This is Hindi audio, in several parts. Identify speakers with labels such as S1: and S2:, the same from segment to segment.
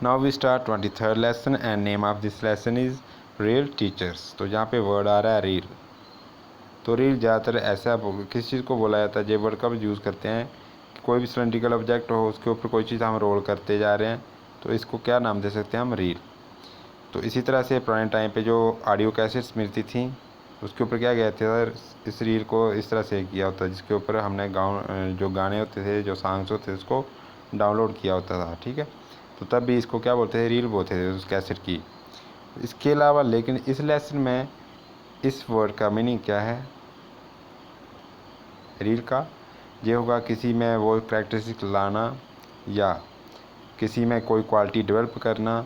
S1: Now we start 23rd lesson and name of this lesson is real teachers. तो यहाँ पे वर्ड आ रहा है रील। तो रील ज़्यादातर ऐसा किस चीज़ को बोला जाता है, ये वर्ड कब यूज़ करते हैं कि कोई भी सिलेंड्रिकल ऑब्जेक्ट हो उसके ऊपर कोई चीज़ हम रोल करते जा रहे हैं, तो इसको क्या नाम दे सकते हैं हम, रील। तो इसी तरह से पुराने टाइम पे जो ऑडियो कैसेट्स मिलती थी उसके ऊपर क्या गया था, इस रील को इस तरह से किया होता है जिसके ऊपर हमने जो गाने होते थे, जो सॉन्ग्स होते थे उसको डाउनलोड किया होता था, ठीक है। तो तब भी इसको क्या बोलते थे, रील बोलते थे उस कैसेट की। इसके अलावा लेकिन इस लेसन में इस वर्ड का मीनिंग क्या है, रील का, ये होगा किसी में वो कैरेक्टरिस्टिक लाना, या किसी में कोई क्वालिटी डेवलप करना,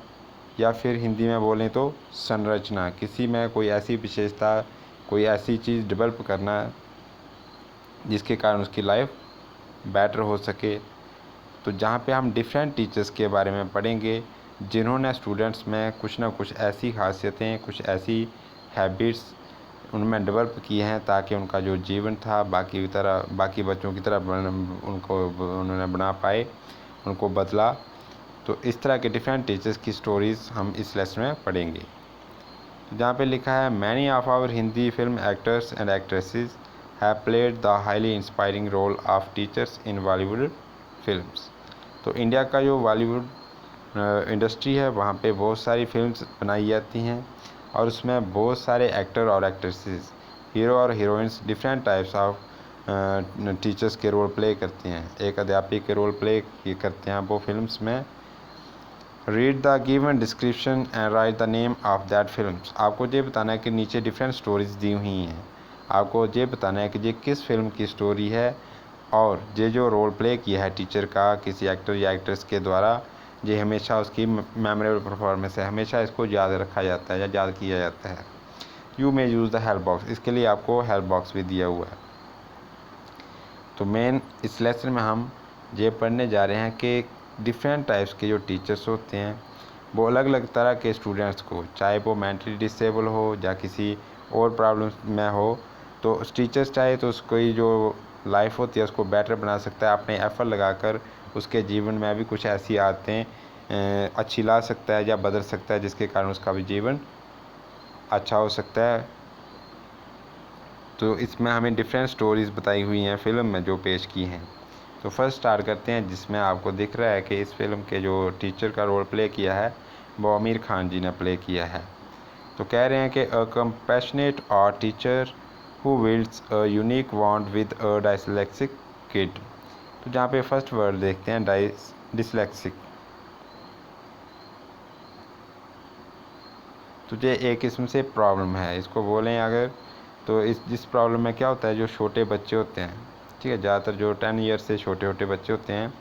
S1: या फिर हिंदी में बोलें तो संरचना, किसी में कोई ऐसी विशेषता, कोई ऐसी चीज़ डेवलप करना जिसके कारण उसकी लाइफ बेटर हो सके। तो जहाँ पे हम डिफरेंट टीचर्स के बारे में पढ़ेंगे जिन्होंने स्टूडेंट्स में कुछ ना कुछ ऐसी खासियतें, कुछ ऐसी हैबिट्स उनमें डेवलप की हैं ताकि उनका जो जीवन था बाकी बच्चों की तरह उन्होंने बना पाए, उनको बदला। तो इस तरह के डिफरेंट टीचर्स की स्टोरीज़ हम इस लेसन में पढ़ेंगे। जहाँ पे लिखा है many of our Hindi film actors and actresses have played the highly inspiring role of teachers in Bollywood films. तो इंडिया का जो बॉलीवुड इंडस्ट्री है वहाँ पे बहुत सारी फिल्म्स बनाई जाती हैं और उसमें बहुत सारे एक्टर और एक्ट्रेसेस, हीरो और heroines different types of teachers के रोल प्ले करते हैं। एक अध्यापक के रोल प्ले करते हैं वो फिल्म्स में। Read the given description and right the name of that films. आपको ये बताना है कि नीचे डिफरेंट स्टोरीज दी हुई हैं, आपको ये बताना है कि ये किस फिल्म की स्टोरी है और ये जो रोल प्ले किया है टीचर का किसी एक्टर या एक्ट्रेस के द्वारा, ये हमेशा उसकी मेमोरेबल परफॉर्मेंस है, हमेशा इसको याद रखा जाता है या याद किया जाता है। You may use the help box, इसके लिए आपको हेल्प बॉक्स भी दिया हुआ है। तो मेन इस लेसन में हम ये पढ़ने जा रहे हैं कि डिफरेंट टाइप्स के जो टीचर्स होते हैं वो अलग अलग तरह के स्टूडेंट्स को, चाहे वो मेंटली डिसेबल हो या किसी और प्रॉब्लम्स में हो, तो टीचर्स चाहे तो उसकी जो लाइफ होती है उसको बेटर बना सकता है, अपने एफर्ट लगाकर उसके जीवन में भी कुछ ऐसी आदतें अच्छी ला सकता है या बदल सकता है जिसके कारण उसका भी जीवन अच्छा हो सकता है। तो इसमें हमें डिफरेंट स्टोरीज़ बताई हुई हैं फिल्म में जो पेश की हैं। तो फर्स्ट स्टार्ट करते हैं जिसमें आपको दिख रहा है कि इस फिल्म के जो टीचर का रोल प्ले किया है वो आमिर खान जी ने प्ले किया है। तो कह रहे हैं कि a compassionate art teacher who builds a unique bond with a dyslexic kid. तो जहाँ पे फर्स्ट वर्ड देखते हैं डिसलेक्सिक। तो ये एक किस्म से प्रॉब्लम है, इसको बोलें अगर तो जिस प्रॉब्लम में क्या होता है, जो छोटे बच्चे होते हैं, ठीक है, ज़्यादातर जो 10 ईयर से छोटे छोटे बच्चे होते हैं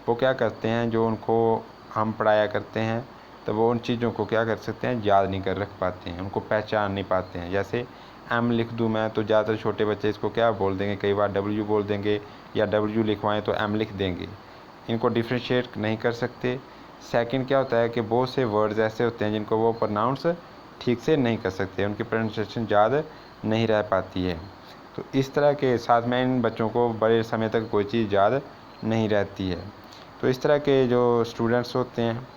S1: वो क्या करते हैं, जो उनको हम पढ़ाया करते हैं तो वो उन चीज़ों को क्या कर सकते हैं, याद नहीं कर रख पाते हैं, उनको पहचान नहीं पाते हैं। जैसे एम लिख दूँ मैं तो ज़्यादातर छोटे बच्चे इसको क्या बोल देंगे, कई बार डब्ल्यू बोल देंगे, या डब्ल्यू लिखवाएं तो एम लिख देंगे, इनको डिफ्रेंशिएट नहीं कर सकते। सेकंड क्या होता है कि बहुत से वर्ड्स ऐसे होते हैं जिनको वो प्रोनाउंस ठीक से नहीं कर सकते, उनकी प्रोनाउंसिएशन याद नहीं रह पाती है। तो इस तरह के साथ में इन बच्चों को बड़े समय तक कोई चीज़ याद नहीं रहती है। तो इस तरह के जो स्टूडेंट्स होते हैं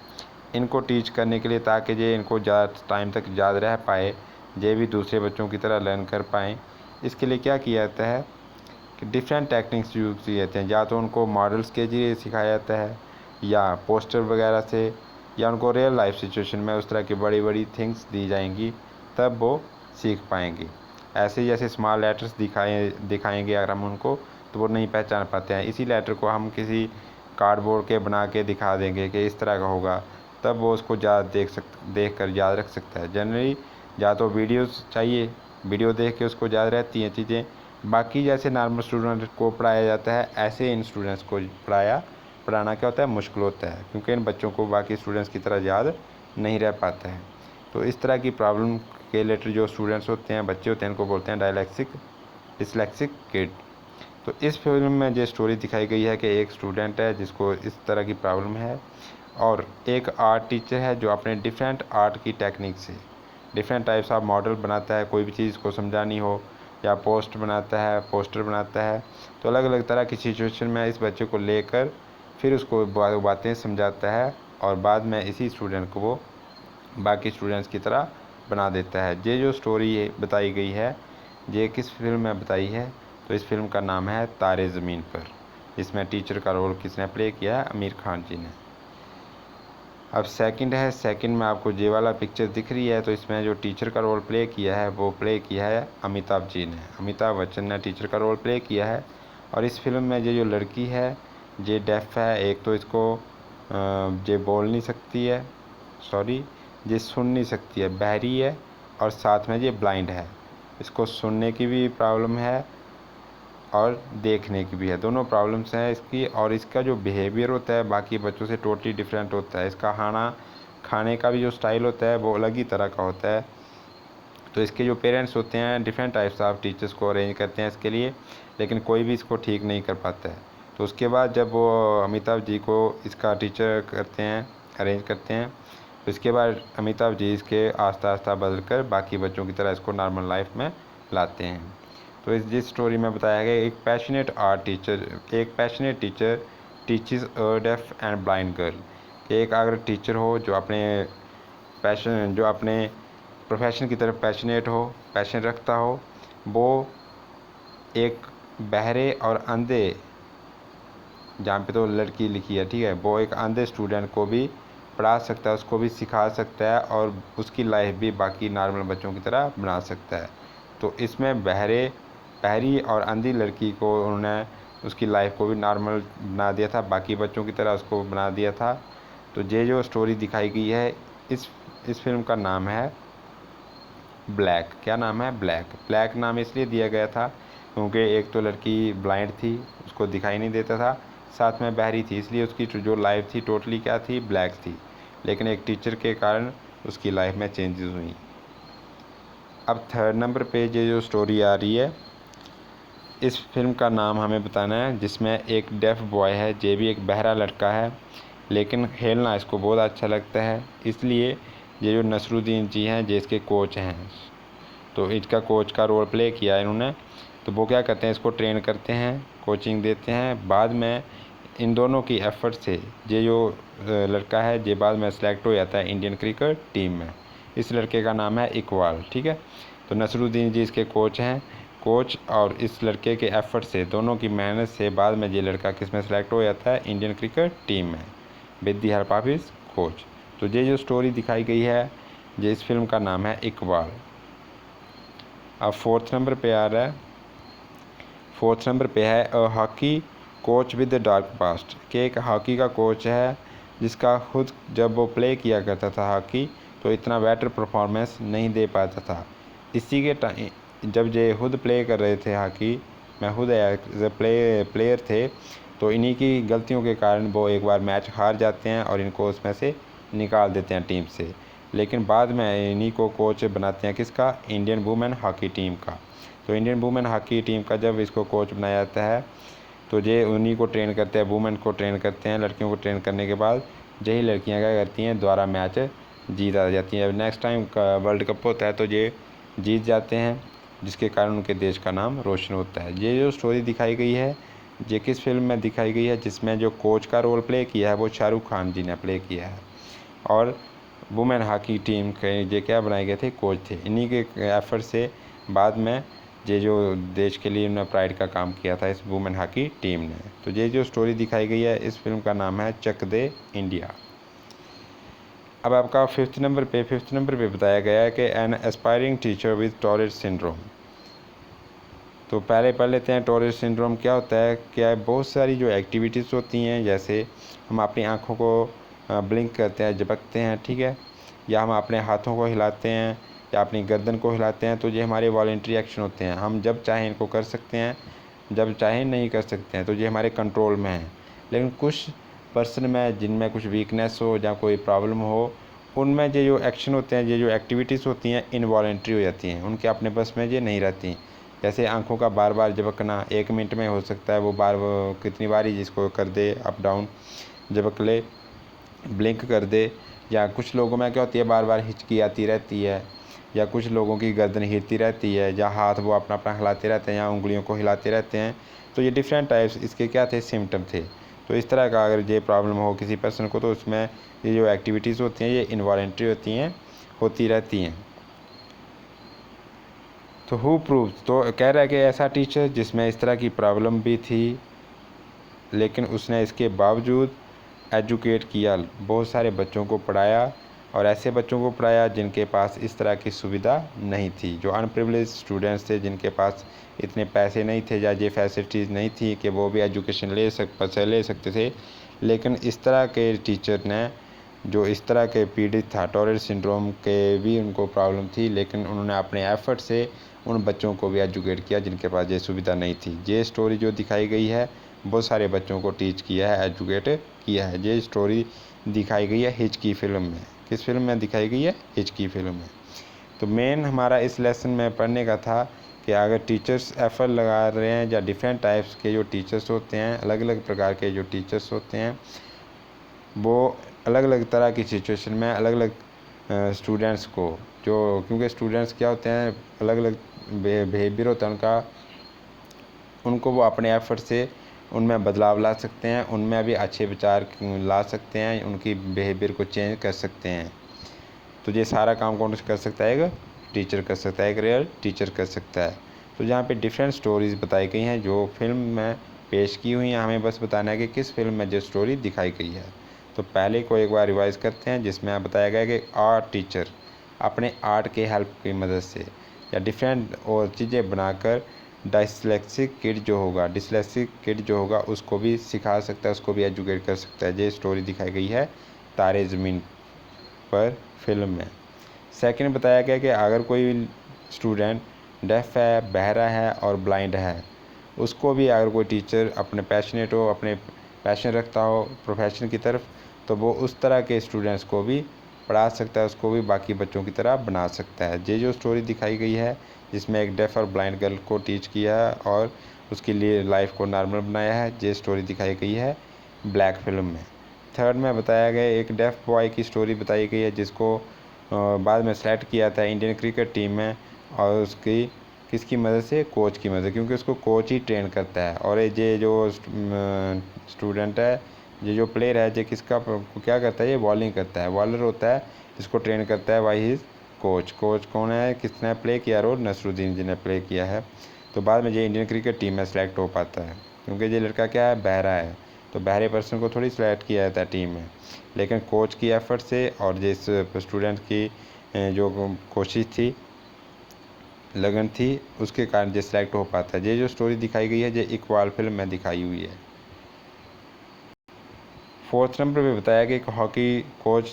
S1: इनको टीच करने के लिए, ताकि ये इनको ज़्यादा टाइम तक याद रह पाए, ये भी दूसरे बच्चों की तरह लर्न कर पाएँ, इसके लिए क्या किया जाता है कि डिफरेंट टेक्निक्स यूज़ किए जाते हैं। या तो उनको मॉडल्स के जरिए सिखाया जाता है, या पोस्टर वगैरह से, या उनको रियल लाइफ सिचुएशन में उस तरह की बड़ी बड़ी थिंग्स दी जाएंगी तब वो सीख पाएंगे। ऐसे जैसे स्मॉल लेटर्स दिखाएंगे अगर हम उनको तो वो नहीं पहचान पाते हैं, इसी लेटर को हम किसी कार्डबोर्ड के बना के दिखा देंगे कि इस तरह का होगा, तब वो उसको देख कर याद रख सकता है। जनरली या तो वीडियोस चाहिए, वीडियो देख के उसको याद रहती हैं चीज़ें। बाकी जैसे नॉर्मल स्टूडेंट को पढ़ाया जाता है ऐसे इन स्टूडेंट्स को पढ़ाना क्या होता है, मुश्किल होता है, क्योंकि इन बच्चों को बाकी स्टूडेंट्स की तरह याद नहीं रह पाता है। तो इस तरह की प्रॉब्लम के रिलेटेड जो स्टूडेंट्स होते हैं, बच्चे होते हैं, इनको बोलते हैं डिसलेक्सिक किड। तो इस फिल्म में जो स्टोरी दिखाई गई है कि एक स्टूडेंट है जिसको इस तरह की प्रॉब्लम है, और एक आर्ट टीचर है जो अपने डिफरेंट आर्ट की टेक्निक से डिफरेंट टाइप्स ऑफ मॉडल बनाता है, कोई भी चीज़ को समझानी हो, या पोस्टर बनाता है। तो अलग अलग तरह की सिचुएशन में इस बच्चे को लेकर फिर उसको बातें समझाता है और बाद में इसी स्टूडेंट को वो बाकी स्टूडेंट्स की तरह बना देता है। ये जो स्टोरी बताई गई है ये किस फिल्म में बताई है, तो इस फिल्म का नाम है तारे ज़मीन पर। इसमें टीचर का रोल किसने प्ले किया है? आमिर खान जी ने। अब सेकंड है, सेकंड में आपको ये वाला पिक्चर दिख रही है, तो इसमें जो टीचर का रोल प्ले किया है वो प्ले किया है अमिताभ जी ने। अमिताभ बच्चन ने टीचर का रोल प्ले किया है। और इस फिल्म में ये जो लड़की है ये डेफ है, एक तो इसको ये बोल नहीं सकती है, सॉरी ये सुन नहीं सकती है, बहरी है, और साथ में ये ब्लाइंड है। इसको सुनने की भी प्रॉब्लम है और देखने की भी है, दोनों प्रॉब्लम्स हैं इसकी। और इसका जो बिहेवियर होता है बाकी बच्चों से टोटली डिफरेंट होता है। इसका खाने का भी जो स्टाइल होता है वो अलग ही तरह का होता है। तो इसके जो पेरेंट्स होते हैं डिफरेंट टाइप्स ऑफ टीचर्स को अरेंज करते हैं इसके लिए, लेकिन कोई भी इसको ठीक नहीं कर पाता है। तो उसके बाद जब वो अमिताभ जी को इसका टीचर करते हैं, अरेंज करते हैं, तो इसके बाद अमिताभ जी इसके आस्ता आस्ता बदल कर बाकी बच्चों की तरह इसको नॉर्मल लाइफ में लाते हैं। तो जिस स्टोरी में बताया गया एक passionate teacher teaches a deaf and blind girl. एक अगर टीचर हो जो अपने प्रोफेशन की तरफ पैशन रखता हो, वो एक बहरे और अंधे, जहाँ पे तो लड़की लिखी है, ठीक है, वो एक अंधे स्टूडेंट को भी पढ़ा सकता है, उसको भी सिखा सकता है और उसकी लाइफ भी बाकी नॉर्मल बच्चों की तरह बना सकता है। तो इसमें बहरी और अंधी लड़की को उन्होंने उसकी लाइफ को भी नॉर्मल बना दिया था, बाकी बच्चों की तरह उसको बना दिया था। तो ये जो स्टोरी दिखाई गई है इस फिल्म का नाम है ब्लैक। क्या नाम है? ब्लैक नाम इसलिए दिया गया था क्योंकि एक तो लड़की ब्लाइंड थी, उसको दिखाई नहीं देता था, साथ में बहरी थी, इसलिए उसकी जो लाइफ थी टोटली क्या थी? ब्लैक थी। लेकिन एक टीचर के कारण उसकी लाइफ में चेंजेस हुई। अब थर्ड नंबर पे ये जो स्टोरी आ रही है इस फिल्म का नाम हमें बताना है, जिसमें एक डेफ बॉय है, ये भी एक बहरा लड़का है, लेकिन खेलना इसको बहुत अच्छा लगता है। इसलिए ये जो नसरुद्दीन जी हैं ये इसके कोच हैं, तो इसका कोच का रोल प्ले किया है इन्होंने। तो वो क्या करते हैं, इसको ट्रेन करते हैं, कोचिंग देते हैं। बाद में इन दोनों की एफ़र्ट से ये जो लड़का है ये बाद में सेलेक्ट हो जाता है इंडियन क्रिकेट टीम में। इस लड़के का नाम है इकबाल, ठीक है। तो नसरुद्दीन जी इसके कोच हैं, और इस लड़के के एफ़र्ट से, दोनों की मेहनत से बाद में ये लड़का किस में सेलेक्ट हो जाता है? इंडियन क्रिकेट टीम में, with the help of his coach. तो ये जो स्टोरी दिखाई गई है ये इस फिल्म का नाम है इकबाल। अब फोर्थ नंबर पे आ रहा है, फोर्थ नंबर पे है a hockey coach with the dark past. कि एक हॉकी का कोच है जिसका खुद जब वो प्ले किया करता था हॉकी तो इतना बेटर परफॉर्मेंस नहीं दे पाता था। इसी के टाइम जब ये खुद प्ले कर रहे थे हॉकी, मैं खुद एज ए प्लेयर थे, तो इन्हीं की गलतियों के कारण वो एक बार मैच हार जाते हैं और इनको उसमें से निकाल देते हैं टीम से। लेकिन बाद में इन्हीं को कोच बनाते हैं, किसका? इंडियन वुमेन हॉकी टीम का। तो इंडियन वुमेन हॉकी टीम का जब इसको कोच बनाया जाता है तो ये उन्हीं को ट्रेन करते हैं, वुमेन को ट्रेन करते हैं। लड़कियों को ट्रेन करने के बाद यही लड़कियां क्या करती हैं? दोबारा मैच जीत आ जाती हैं। नेक्स्ट टाइम का वर्ल्ड कप होता है तो ये जीत जाते हैं, जिसके कारण उनके देश का नाम रोशन होता है। ये जो स्टोरी दिखाई गई है ये किस फिल्म में दिखाई गई है? जिसमें जो कोच का रोल प्ले किया है वो शाहरुख खान जी ने प्ले किया है, और वुमेन हॉकी टीम के ये क्या बनाए गए थे? कोच थे। इन्हीं के एफर्ट से बाद में ये जो देश के लिए उन्होंने प्राइड का काम किया था इस वुमेन हॉकी टीम ने। तो ये जो स्टोरी दिखाई गई है इस फिल्म का नाम है चक दे इंडिया। अब आपका फिफ्थ नंबर पे बताया गया है कि an aspiring teacher with torrid syndrome. तो पहले पढ़ लेते हैं टॉरेट सिंड्रोम क्या होता है। क्या बहुत सारी जो एक्टिविटीज़ होती हैं, जैसे हम अपनी आँखों को ब्लिंक करते हैं, झपकते हैं, ठीक है, या हम अपने हाथों को हिलाते हैं या अपनी गर्दन को हिलाते हैं, तो ये हमारे वॉलंटरी एक्शन होते हैं। हम जब चाहें इनको कर सकते हैं, जब चाहें नहीं कर सकते हैं, तो ये हमारे कंट्रोल में है। लेकिन कुछ पर्सन में जिनमें कुछ वीकनेस हो या कोई प्रॉब्लम हो, उनमें ये जो एक्शन होते हैं, ये जो एक्टिविटीज़ होती हैं इनवॉलंटरी हो जाती हैं, उनके अपने बस में ये नहीं रहती। जैसे आंखों का बार बार झपकना 1 मिनट में हो सकता है, वो कितनी बार ही जिसको कर दे, अप डाउन झपक ले, ब्लिंक कर दे। या कुछ लोगों में क्या होती है, बार बार हिचकी आती रहती है, या कुछ लोगों की गर्दन हिलती रहती है, या हाथ वो अपना अपना हिलाते रहते हैं, या उंगलियों को हिलाते रहते हैं। तो ये डिफरेंट टाइप्स इसके क्या थे? सिम्टम थे। तो इस तरह का अगर ये प्रॉब्लम हो किसी पर्सन को, तो उसमें ये जो एक्टिविटीज़ होती हैं ये इनवॉलेंट्री होती रहती हैं। तो हु प्रूव्स, तो कह रहा है कि ऐसा टीचर जिसमें इस तरह की प्रॉब्लम भी थी लेकिन उसने इसके बावजूद एजुकेट किया, बहुत सारे बच्चों को पढ़ाया, और ऐसे बच्चों को पढ़ाया जिनके पास इस तरह की सुविधा नहीं थी, जो अनप्रिविलेज स्टूडेंट्स थे, जिनके पास इतने पैसे नहीं थे या ये फैसिलिटीज़ नहीं थी कि वो भी एजुकेशन ले सकते थे। लेकिन इस तरह के टीचर ने, जो इस तरह के पीड़ित था, टॉरेट सिंड्रोम के भी उनको प्रॉब्लम थी, लेकिन उन्होंने अपने एफर्ट से उन बच्चों को भी एजुकेट किया जिनके पास ये सुविधा नहीं थी। ये स्टोरी जो दिखाई गई है बहुत सारे बच्चों को टीच किया है, एजुकेट किया है। ये स्टोरी दिखाई गई है हिच की फ़िल्म में। किस फिल्म में दिखाई गई है? हिच की फ़िल्म में। तो मेन हमारा इस लेसन में पढ़ने का था कि अगर टीचर्स एफर्ट लगा रहे हैं या डिफरेंट टाइप्स के जो टीचर्स होते हैं, अलग अलग प्रकार के जो टीचर्स होते हैं, वो अलग अलग तरह की सिचुएशन में अलग अलग स्टूडेंट्स को, जो क्योंकि स्टूडेंट्स क्या होते हैं, अलग अलग बिहेवियर होता है उनको वो अपने एफर्ट से उनमें बदलाव ला सकते हैं, उनमें भी अच्छे विचार ला सकते हैं, उनकी बिहेवियर को चेंज कर सकते हैं। तो ये सारा काम कौन कर सकता है? एक टीचर कर सकता है, एक रियल टीचर कर सकता है। तो यहाँ पे डिफरेंट स्टोरीज़ बताई गई हैं जो फिल्म में पेश की हुई हैं। हमें बस बताना है कि किस फिल्म में जो स्टोरी दिखाई गई है। तो पहले को एक बार रिवाइज़ करते हैं, जिसमें बताया गया कि आर्ट टीचर अपने आर्ट के हेल्प की मदद से या डिफरेंट और चीज़ें बनाकर डिसलेक्सिक किड जो होगा उसको भी सिखा सकता है, उसको भी एजुकेट कर सकता है। ये स्टोरी दिखाई गई है तारे ज़मीन पर फिल्म में। सेकंड बताया गया कि अगर कोई स्टूडेंट डेफ है, बहरा है और ब्लाइंड है, उसको भी अगर कोई टीचर अपने पैशनेट हो, अपने पैशन रखता हो प्रोफेशन की तरफ, तो वो उस तरह के स्टूडेंट्स को भी पढ़ा सकता है, उसको भी बाकी बच्चों की तरह बना सकता है। ये जो स्टोरी दिखाई गई है जिसमें एक डेफ और ब्लाइंड गर्ल को टीच किया है और उसके लिए लाइफ को नॉर्मल बनाया है, ये स्टोरी दिखाई गई है ब्लैक फिल्म में। थर्ड में बताया गया एक डेफ बॉय की स्टोरी बताई गई है जिसको बाद में सेलेक्ट किया था इंडियन क्रिकेट टीम में, और उसकी किसकी मदद से? कोच की मदद, क्योंकि उसको कोच ही ट्रेन करता है। और ये जो स्टूडेंट है, ये जो प्लेयर है, ये किसका क्या करता है? ये बॉलिंग करता है, बॉलर होता है, इसको ट्रेन करता है बाई हिज कोच। कोच कौन है? किसने प्ले किया रोल? नसरुद्दीन जी ने प्ले किया है। तो बाद में ये इंडियन क्रिकेट टीम में सेलेक्ट हो पाता है, क्योंकि ये लड़का क्या है? बहरा है, तो बहरे पर्सन को थोड़ी सेलेक्ट किया जाता है टीम में, लेकिन कोच की एफर्ट से और जिस स्टूडेंट की जो कोशिश थी, लगन थी, उसके कारण ये सिलेक्ट हो पाता है। ये जो स्टोरी दिखाई गई है ये इकबाल फिल्म में दिखाई हुई है। फोर्थ नंबर पे बताया कि एक हॉकी कोच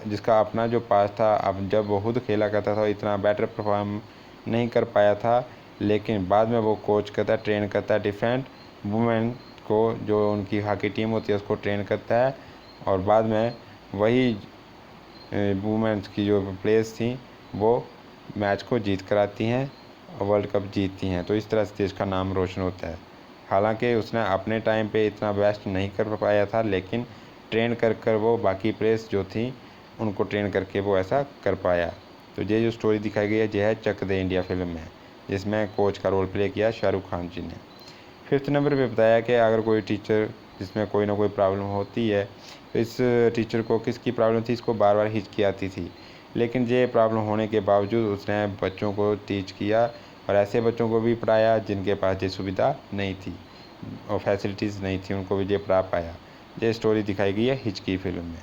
S1: जिसका अपना जो पास था, अब जब वो खुद खेला करता था इतना बेटर परफॉर्म नहीं कर पाया था, लेकिन बाद में वो कोच करता है, ट्रेन करता है डिफरेंट वुमेन को, जो उनकी हॉकी टीम होती है उसको ट्रेन करता है, और बाद में वही वुमेन्स की जो प्लेयर्स थी वो मैच को जीत कर आती हैं और वर्ल्ड कप जीतती हैं। तो इस तरह से देश का नाम रोशन होता है। हालांकि उसने अपने टाइम पे इतना बेस्ट नहीं कर पाया था, लेकिन ट्रेन कर वो बाकी प्लेयर्स जो थी उनको ट्रेन करके वो ऐसा कर पाया। तो ये जो स्टोरी दिखाई गई है ये है चक दे इंडिया फिल्म में, जिसमें कोच का रोल प्ले किया शाहरुख खान जी ने। फिफ्थ नंबर पे बताया कि अगर कोई टीचर जिसमें कोई ना कोई प्रॉब्लम होती है, तो इस टीचर को किसकी प्रॉब्लम थी? इसको बार बार हिचकी आती थी, लेकिन ये प्रॉब्लम होने के बावजूद उसने बच्चों को टीच किया और ऐसे बच्चों को भी पढ़ाया जिनके पास ये सुविधा नहीं थी और फैसिलिटीज़ नहीं थी, उनको भी ये पढ़ा पाया। ये स्टोरी दिखाई गई है हिचकी फिल्म में।